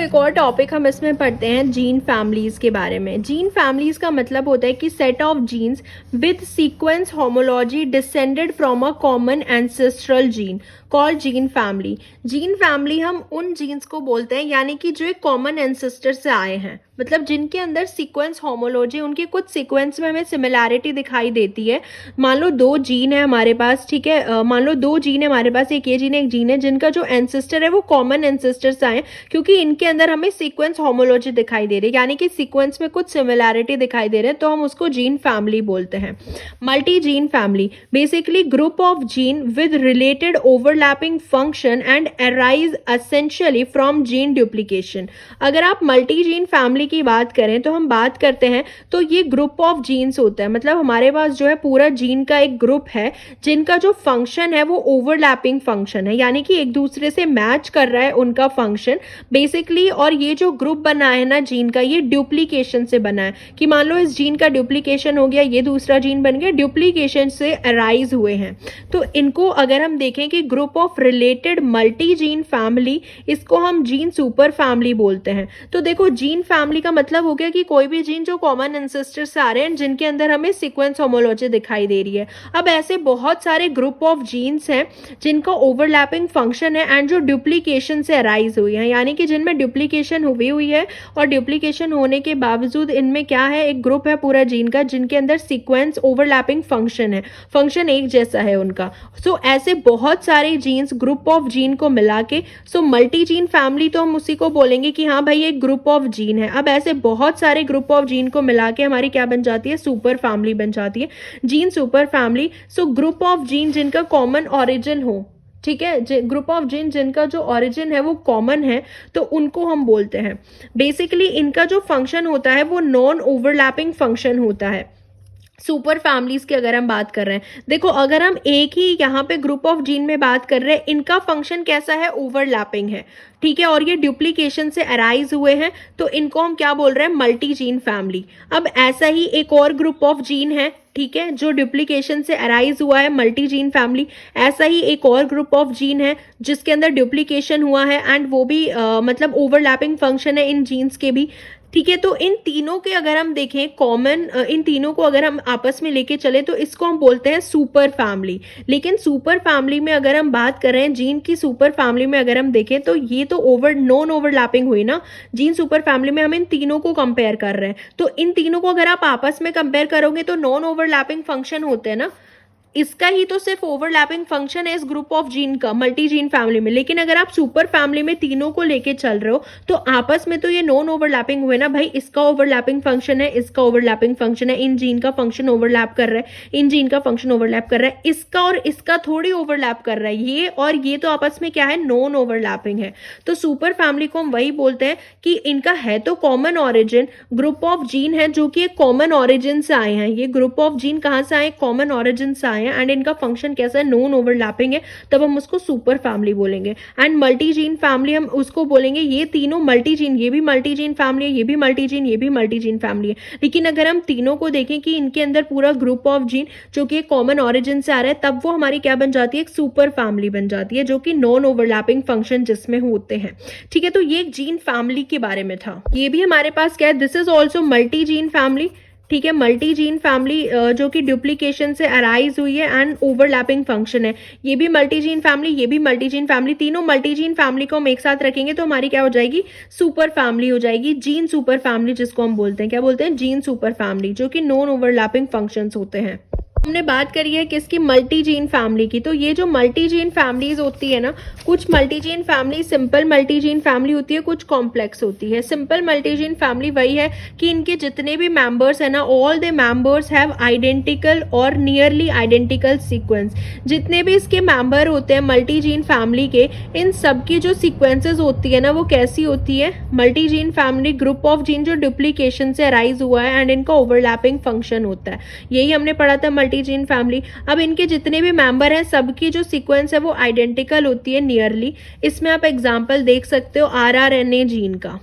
एक और टॉपिक हम इसमें पढ़ते हैं जीन फैमिलीज के बारे में। जीन फैमिलीज का मतलब होता है कि set of genes with sequence homology descended from a common ancestral gene called gene family. Gene family हम उन जीन्स को बोलते हैं यानी कि जो एक कॉमन एंसेस्टर से आए हैं, मतलब जिनके अंदर सीक्वेंस होमोलॉजी, उनके कुछ सीक्वेंस में हमें सिमिलैरिटी दिखाई देती है। मान लो दो जीन है हमारे पास, ठीक है, मान लो दो जीन है हमारे पास, एक ये जीन है एक जीन है, जिनका जो एंसेस्टर है वो कॉमन एंसेस्टर से आए, क्योंकि इनके अंदर हमें सीक्वेंस होमोलॉजी दिखाई दे रही है, यानी कि सीक्वेंस में कुछ सिमिलैरिटी दिखाई दे रहे हैं, तो हम उसको जीन फैमिली बोलते हैं। Multi gene family basically group of gene with related overlapping function and arise essentially from gene duplication. अगर आप मल्टी जीन फैमिली की बात करें तो हम बात करते हैं तो ये ग्रुप ऑफ जीन्स होता है, मतलब हमारे पास जो है पूरा जीन का एक ग्रुप है जिनका जो फंक्शन है वो ओवरलैपिंग फंक्शन है, यानी कि एक दूसरे से मैच कर रहा है उनका फंक्शन बेसिकली। और ये जो ग्रुप बना है ना जीन का, ये डुप्लीकेशन से बना है कि मान लो इस जीन का डुप्लीकेशन हो गया, ये दूसरा जीन बन गया, डुप्लीकेशन से अराइज हुए हैं। तो इनको अगर हम देखें कि group of related multi gene family, इसको हम जीन सुपर फैमिली बोलते हैं। तो देखो जीन फैमिली का मतलब हो गया कि कोई भी जीन जो कॉमन एंसेस्टर से आ रहे हैं, जिनके अंदर हमें सीक्वेंस होमोलॉजी दिखाई दे रही है। अब ऐसे बहुत सारे ग्रुप ऑफ जीन्स हैं जिनका ओवरलैपिंग फंक्शन है एंड जो डुप्लीकेशन से अराइज हुई है, यानी कि जिनमें डुप्लीकेशन हुई है और डुप्लीकेशन होने के बावजूद इनमें क्या है, एक ग्रुप है पूरा जीन का जिनके अंदर सीक्वेंस ओवरलैपिंग फंक्शन है, फंक्शन एक जैसा है उनका। सो ऐसे बहुत सारे जीन्स, ग्रुप ऑफ जीन को मिला के सो मल्टी जीन फैमिली, तो हम उसी को बोलेंगे कि हाँ भाई एक ग्रुप ऑफ जीन है। अब ऐसे बहुत सारे ग्रुप ऑफ जीन को मिला के हमारी क्या बन जाती है, सुपर फैमिली बन जाती है, gene super family. So group of gene जिनका कॉमन ऑरिजिन हो, ठीक है, ग्रुप ऑफ जीन जिनका जो ओरिजिन है वो कॉमन है, तो उनको हम बोलते हैं। बेसिकली इनका जो फंक्शन होता है वो नॉन ओवरलैपिंग फंक्शन होता है। सुपर फैमिलीज की अगर हम बात कर रहे हैं, देखो अगर हम एक ही यहाँ पे ग्रुप ऑफ जीन में बात कर रहे हैं, इनका फंक्शन कैसा है, ओवरलैपिंग है, ठीक है, और ये डुप्लीकेशन से अराइज हुए हैं, तो इनको हम क्या बोल रहे हैं, मल्टी जीन फैमिली। अब ऐसा ही एक और ग्रुप ऑफ जीन है, ठीक है, जो डुप्लीकेशन से अराइज हुआ है, मल्टी जीन फैमिली। ऐसा ही एक और ग्रुप ऑफ जीन है जिसके अंदर डुप्लीकेशन हुआ है एंड वो भी मतलब ओवरलैपिंग फंक्शन है इन जीन्स के भी, ठीक है। तो इन तीनों के अगर हम देखें कॉमन, इन तीनों को अगर हम आपस में लेके चले तो इसको हम बोलते हैं सुपर फैमिली। लेकिन सुपर फैमिली में अगर हम बात कर रहे हैं जीन की, सुपर फैमिली में अगर हम देखें तो ये तो नॉन ओवरलैपिंग हुई ना, जीन सुपर फैमिली में हम इन तीनों को कंपेयर कर रहे हैं, तो इन तीनों को अगर आप आपस में कंपेयर करोगे तो नॉन ओवरलैपिंग फंक्शन होते हैं ना, इसका ही तो सिर्फ ओवरलैपिंग फंक्शन है इस ग्रुप ऑफ जीन का मल्टी जीन फैमिली में। लेकिन अगर आप सुपर फैमिली में तीनों को लेके चल रहे हो तो आपस में तो ये नॉन ओवरलैपिंग हुए ना भाई, इसका ओवरलैपिंग फंक्शन है, इसका ओवरलैपिंग फंक्शन है, इन जीन का फंक्शन ओवरलैप कर रहा है, इन जीन का फंक्शन ओवरलैप कर रहा है, इसका और इसका थोड़ी ओवरलैप कर रहा है, ये और ये तो आपस में क्या है, नॉन ओवरलैपिंग है। तो सुपर फैमिली को हम वही बोलते हैं कि इनका है तो common origin, group of gene है जो कि एक कॉमन ऑरिजिन से आए हैं, ये ग्रुप ऑफ जीन कहां से आए, कॉमन ऑरिजिन से आए हैं, एंड इनका फंक्शन कैसा है, नॉन ओवरलैपिंग है, तब हम उसको सुपर फैमिली बोलेंगे। एंड मल्टी जीन फैमिली हम उसको बोलेंगे ये तीनों मल्टी जीन, ये भी मल्टी जीन फैमिली है, ये भी मल्टी जीन, ये भी मल्टी जीन फैमिली है। लेकिन अगर हम तीनों को देखें कि इनके अंदर पूरा ग्रुप ऑफ जीन जो कि एक कॉमन ऑरिजिन से आ रहा है, तब वो हमारी क्या बन जाती है, एक सुपर फैमिली बन जाती है, जो कि नॉन ओवरलैपिंग फंक्शन जिसमें होते हैं, ठीक है। तो ये जीन फैमिली के बारे में था। ये भी हमारे पास क्या है, this is also multi gene family, ठीक है, मल्टी जीन फैमिली जो कि डुप्लीकेशन से अराइज हुई है एंड ओवरलैपिंग फंक्शन है। ये भी मल्टी जीन फैमिली, ये भी मल्टी जीन फैमिली, तीनों मल्टी जीन फैमिली को हम एक साथ रखेंगे तो हमारी क्या हो जाएगी, सुपर फैमिली हो जाएगी, जीन सुपर फैमिली, जिसको हम बोलते हैं, क्या बोलते हैं, जीन सुपर फैमिली, जो कि नॉन ओवरलैपिंग फंक्शंस होते हैं। हमने बात करी है किसकी, मल्टी जीन फैमिली की। तो ये जो मल्टी जीन फैमिलीज होती है ना, कुछ multi gene family simple multi gene family होती है, कुछ कॉम्प्लेक्स होती है। सिंपल मल्टी जीन फैमिली वही है कि इनके जितने भी मेंबर्स है ना, all the members have identical और नियरली आइडेंटिकल सीक्वेंस। जितने भी इसके मेंबर होते हैं मल्टी जीन फैमिली के, इन सब की जो सीक्वेंसेस होती है ना वो कैसी होती है, multi gene family group of gene जो डुप्लीकेशन से अराइज हुआ है एंड इनका ओवरलैपिंग फंक्शन होता है, यही हमने पढ़ा था मल्टी जीन फैमिली। अब इनके जितने भी मेंबर हैं सबकी जो सीक्वेंस है वो आइडेंटिकल होती है नियरली। इसमें आप एग्जांपल देख सकते हो आरआरएनए जीन का,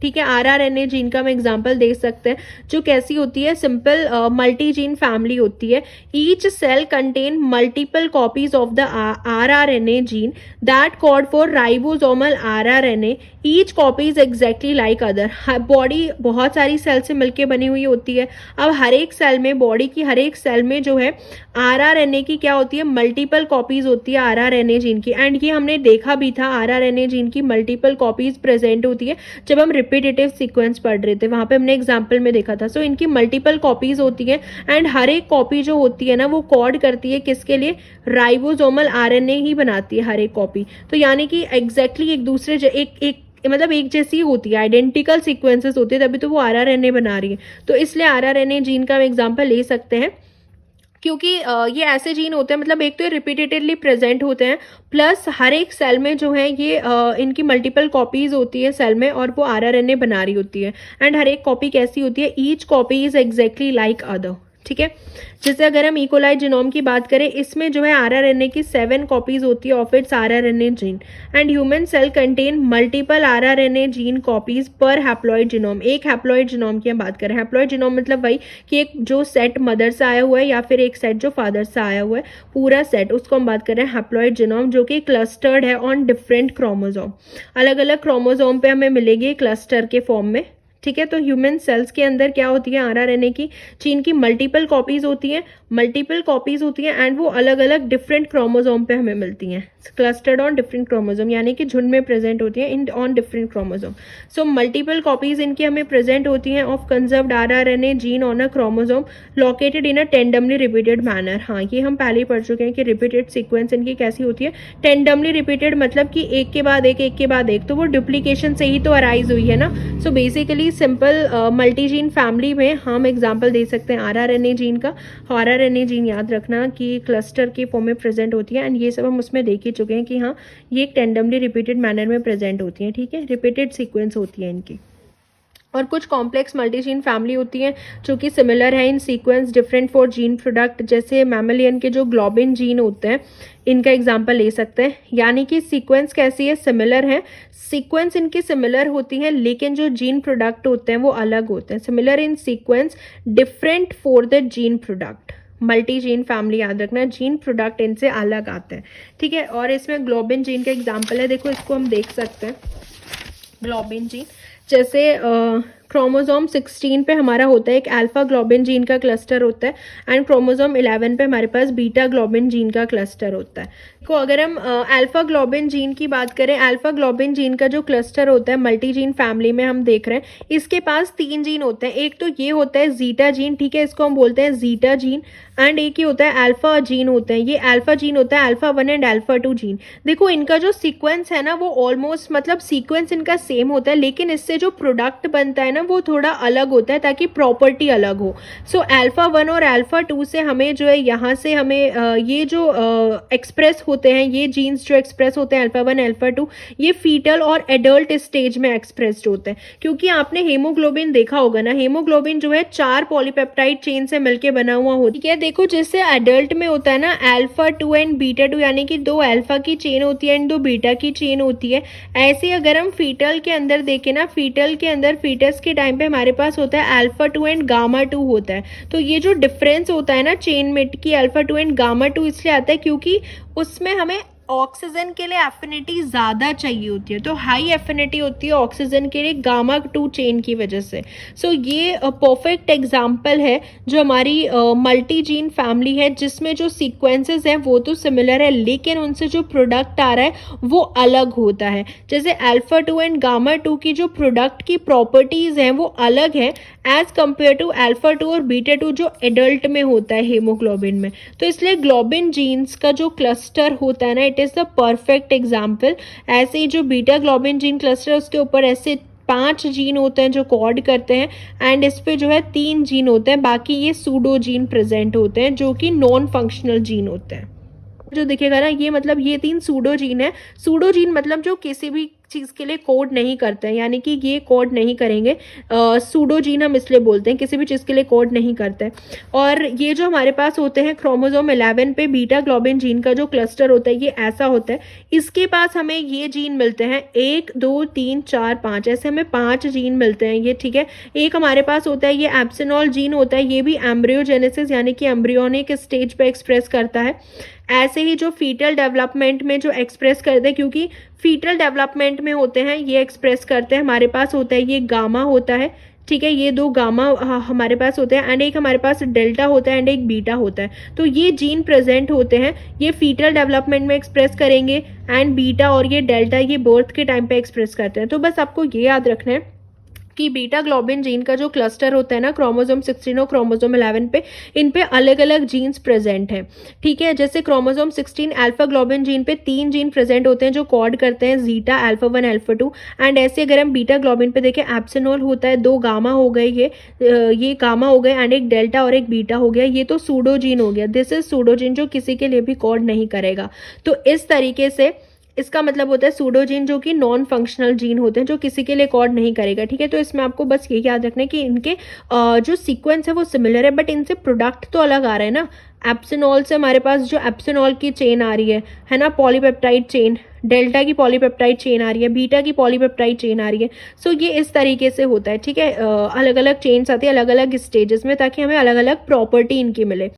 ठीक है। RRNA जीन का हम एग्जांपल दे सकते हैं, जो कैसी होती है, सिंपल मल्टी जीन फैमिली होती है। Each cell contain multiple copies of the RRNA gene that code for ribosomal RRNA। Each copy is exactly like other. Body बहुत सारी सेल से मिलकर बनी हुई होती है। अब हर एक सेल में, बॉडी की हर एक सेल में जो है RRNA की क्या होती है, मल्टीपल कॉपीज होती है RRNA जीन की। एंड ये हमने देखा भी था, RRNA जीन की मल्टीपल कॉपीज प्रेजेंट होती है जब हम रिपीटेटिव सीक्वेंस पढ़ रहे थे, वहां पे हमने एग्जाम्पल में देखा था। सो इनकी मल्टीपल कॉपीज होती है एंड हर एक कॉपी जो होती है ना वो कोड करती है किसके लिए, राइबोसोमल RNA ही बनाती है हर एक कॉपी। तो यानी कि एग्जैक्टली एक दूसरे मतलब एक जैसी होती है, आइडेंटिकल सीक्वेंसेस होती है, तभी तो वो RRNA बना रही है। तो इसलिए RRNA जीन का हम एग्जाम्पल ले सकते हैं, क्योंकि ये ऐसे जीन होते हैं, मतलब एक तो ये रिपीटेडली प्रेजेंट होते हैं, प्लस हर एक सेल में जो है ये इनकी मल्टीपल कॉपीज होती है सेल में, और वो RRNA बना रही होती है। एंड हर एक कॉपी कैसी होती है, each copy is exactly like other. ठीक है। जैसे अगर हम इकोलाई जीनोम की बात करें, इसमें जो है RRNA की 7 कॉपीज होती है of its RRNA gene. And human cell contain multiple RRNA gene copies per haploid genome. एक हैप्लॉइड जीनोम की हम बात करें, हैप्लॉइड जीनोम मतलब वही कि एक जो सेट मदर से आया हुआ है या फिर एक सेट जो फादर से आया हुआ है, पूरा सेट, उसको हम बात कर रहे हैं हैप्लॉइड जीनोम, जो कि क्लस्टर्ड है ऑन डिफरेंट क्रोमोसोम। अलग अलग क्रोमोसोम पे हमें मिलेगी क्लस्टर के फॉर्म में। ठीक है। तो ह्यूमन सेल्स के अंदर क्या होती है, RRNA की जीन की मल्टीपल कॉपीज होती हैं, एंड वो अलग अलग डिफरेंट क्रोमोसोम पे हमें मिलती हैं, क्लस्टर्ड ऑन डिफरेंट क्रोमोसोम, यानी कि झुंड में प्रेजेंट होती हैं in on different chromosome. So multiple copies इनकी हमें प्रेजेंट होती हैं of conserved RRNA gene on a chromosome located in a tandemly repeated manner. हाँ, ये हम पहले ही पढ़ चुके हैं कि रिपीटेड सीक्वेंस इनकी कैसी होती है, टेंडमली रिपीटेड, मतलब कि एक के बाद एक, तो वो डुप्लीकेशन से ही तो अराइज हुई है ना। So basically simple multi gene family में हम एग्जाम्पल दे सकते हैं RRNA जीन का। RRNA जीन याद रखना कि क्लस्टर के फॉर्म में प्रेजेंट होती है, एंड ये सब हम उसमें देख ही चुके हैं कि हाँ, ये एक टेंडमली रिपीटेड मैनर में प्रेजेंट होती है। ठीक है, रिपीटेड सीक्वेंस होती है इनकी। और कुछ कॉम्प्लेक्स मल्टीजीन फैमिली होती हैं जो कि सिमिलर है in sequence different for gene product. जैसे मैमलियन के जो ग्लोबिन जीन होते हैं, इनका एग्जांपल ले सकते हैं। यानी कि सीक्वेंस कैसी है, सिमिलर है, सीक्वेंस इनकी सिमिलर होती है, लेकिन जो जीन प्रोडक्ट होते हैं वो अलग होते हैं। Similar in sequence, different for the gene product. Multi gene family याद रखना, जीन प्रोडक्ट इनसे अलग आते हैं। ठीक है। और इसमें ग्लोबिन जीन का एग्जाम्पल है, देखो इसको हम देख सकते हैं। ग्लोबिन जीन जैसे क्रोमोसोम 16 पे हमारा होता है एक अल्फा ग्लोबिन जीन का क्लस्टर होता है, एंड क्रोमोसोम 11 पे हमारे पास बीटा ग्लोबिन जीन का क्लस्टर होता है। तो अगर हम अल्फा ग्लोबिन जीन की बात करें, अल्फा ग्लोबिन जीन का जो क्लस्टर होता है मल्टी जीन फैमिली में हम देख रहे हैं, इसके पास 3 जीन होते हैं। एक तो ये होता है जीटा जीन, ठीक है, इसको हम बोलते हैं जीटा जीन, एंड एक ही होता है अल्फा जीन होते हैं। ये अल्फा जीन होता है, अल्फा 1 एंड अल्फा 2 जीन। देखो इनका जो सीक्वेंस है ना वो ऑलमोस्ट, मतलब सीक्वेंस इनका सेम होता है, लेकिन इससे जो प्रोडक्ट बनता है ना वो थोड़ा अलग होता है ताकि प्रॉपर्टी अलग हो। सो अल्फा 1 और अल्फा 2 से हमें जो है, यहाँ से हमें ये जो एक्सप्रेस होते हैं, ये जीन्स जो एक्सप्रेस होते हैं अल्फा 1 अल्फा 2, ये फीटल और एडल्ट स्टेज में एक्सप्रेस्ड होते हैं। क्योंकि आपने हेमोग्लोबिन देखा होगा ना, हेमोग्लोबिन जो है 4 पॉलीपेप्टाइड चेन से मिलकर बना हुआ होता है। ठीक है। देखो जैसे एडल्ट में होता है ना अल्फा 2 एंड बीटा 2, यानी कि 2 अल्फा की चेन होती है एंड 2 बीटा की चेन होती है। ऐसे अगर हम फीटल के अंदर देखें ना, फीटल के अंदर फीटस के टाइम पे हमारे पास होता है अल्फा 2 एंड गामा 2 होता है। तो ये जो डिफरेंस होता है ना चेन में की अल्फा 2 एंड गामा 2 इसलिए आता है क्योंकि उसमें हमें ऑक्सीजन के लिए एफिनिटी ज़्यादा चाहिए होती है, तो हाई एफिनिटी होती है ऑक्सीजन के लिए गामा 2 चेन की वजह से। सो ये परफेक्ट एग्जांपल है जो हमारी मल्टी जीन फैमिली है, जिसमें जो सीक्वेंसेस हैं वो तो सिमिलर है, लेकिन उनसे जो प्रोडक्ट आ रहा है वो अलग होता है। जैसे अल्फा 2 एंड गामा 2 की जो प्रोडक्ट की प्रॉपर्टीज़ हैं वो अलग है एज कम्पेयर टू अल्फा 2 और बीटा 2 जो एडल्ट में होता है हेमोग्लोबिन में। तो इसलिए ग्लोबिन जीन्स का जो क्लस्टर होता है ना, it is the perfect example. ऐसे ही जो बीटा ग्लोबिन जीन क्लस्टर है उसके ऊपर ऐसे 5 जीन होते हैं जो कोड करते हैं, एंड इस पे जो है 3 जीन होते हैं, बाकी ये सूडो जीन प्रेजेंट होते हैं जो कि नॉन फंक्शनल जीन होते हैं। जो दिखेगा ना ये मतलब ये 3 सूडो जीन है। सूडो जीन मतलब जो किसी भी चीज़ के लिए कोड नहीं करते हैं, यानी कि ये कोड नहीं करेंगे। सूडोजीन हम इसलिए बोलते हैं, किसी भी चीज़ के लिए कोड नहीं करते हैं। और ये जो हमारे पास होते हैं क्रोमोसोम 11 पे बीटा ग्लोबिन जीन का जो क्लस्टर होता है ये ऐसा होता है। इसके पास हमें ये जीन मिलते हैं 1 2 3 4 5, ऐसे हमें 5 जीन मिलते हैं ये, ठीक है। एक हमारे पास होता है ये एप्सिनॉल जीन होता है, ये भी एम्ब्रियोजेनेसिस यानी कि एम्ब्रियोनिक स्टेज पे एक्सप्रेस करता है। ऐसे ही जो फीटल डेवलपमेंट में जो एक्सप्रेस करते हैं, क्योंकि फीटल डेवलपमेंट में होते हैं ये एक्सप्रेस करते हैं, हमारे पास होता है ये गामा होता है, ठीक है। ये 2 गामा हमारे पास होते हैं एंड एक हमारे पास डेल्टा होता है एंड एक बीटा होता है। तो ये जीन प्रेजेंट होते हैं, ये फीटल डेवलपमेंट में एक्सप्रेस करेंगे एंड बीटा और ये डेल्टा ये बर्थ के टाइम पे एक्सप्रेस करते हैं। तो बस आपको ये याद रखना है कि बीटा ग्लोबिन जीन का जो क्लस्टर होता है ना क्रोमोसोम 16 और क्रोमोसोम 11 पे, इन पे अलग अलग जीन्स प्रेजेंट हैं, ठीक है। जैसे क्रोमोसोम 16 अल्फा ग्लोबिन जीन पे 3 जीन प्रेजेंट होते हैं जो कोड करते हैं जीटा, अल्फा 1, अल्फा 2। एंड ऐसे अगर हम बीटा ग्लोबिन पे देखें, एप्सिनॉल होता है, 2 गामा हो गए, ये गामा हो गए एंड एक डेल्टा और एक बीटा हो गया, ये तो सूडोजीन हो गया। दिस इज सूडोजीन जो किसी के लिए भी कोड नहीं करेगा। तो इस तरीके से इसका मतलब होता है सूडोजीन जो कि नॉन फंक्शनल जीन होते हैं जो किसी के लिए कोड नहीं करेगा, ठीक है। तो इसमें आपको बस ये याद रखना है कि इनके जो सीक्वेंस है वो सिमिलर है, बट इनसे प्रोडक्ट तो अलग आ रहा है ना। एप्सिनॉल से हमारे पास जो एप्सिनॉल की चेन आ रही है ना, पॉलीपेप्टाइड चेन, डेल्टा की पॉलीपेप्टाइड चेन आ रही है, बीटा की पॉलीपेप्टाइड चेन आ रही है। सो ये इस तरीके से होता है, ठीक है। अलग अलग चेन्स आती है अलग अलग स्टेजेस में, ताकि हमें अलग अलग प्रॉपर्टी इनकी मिले।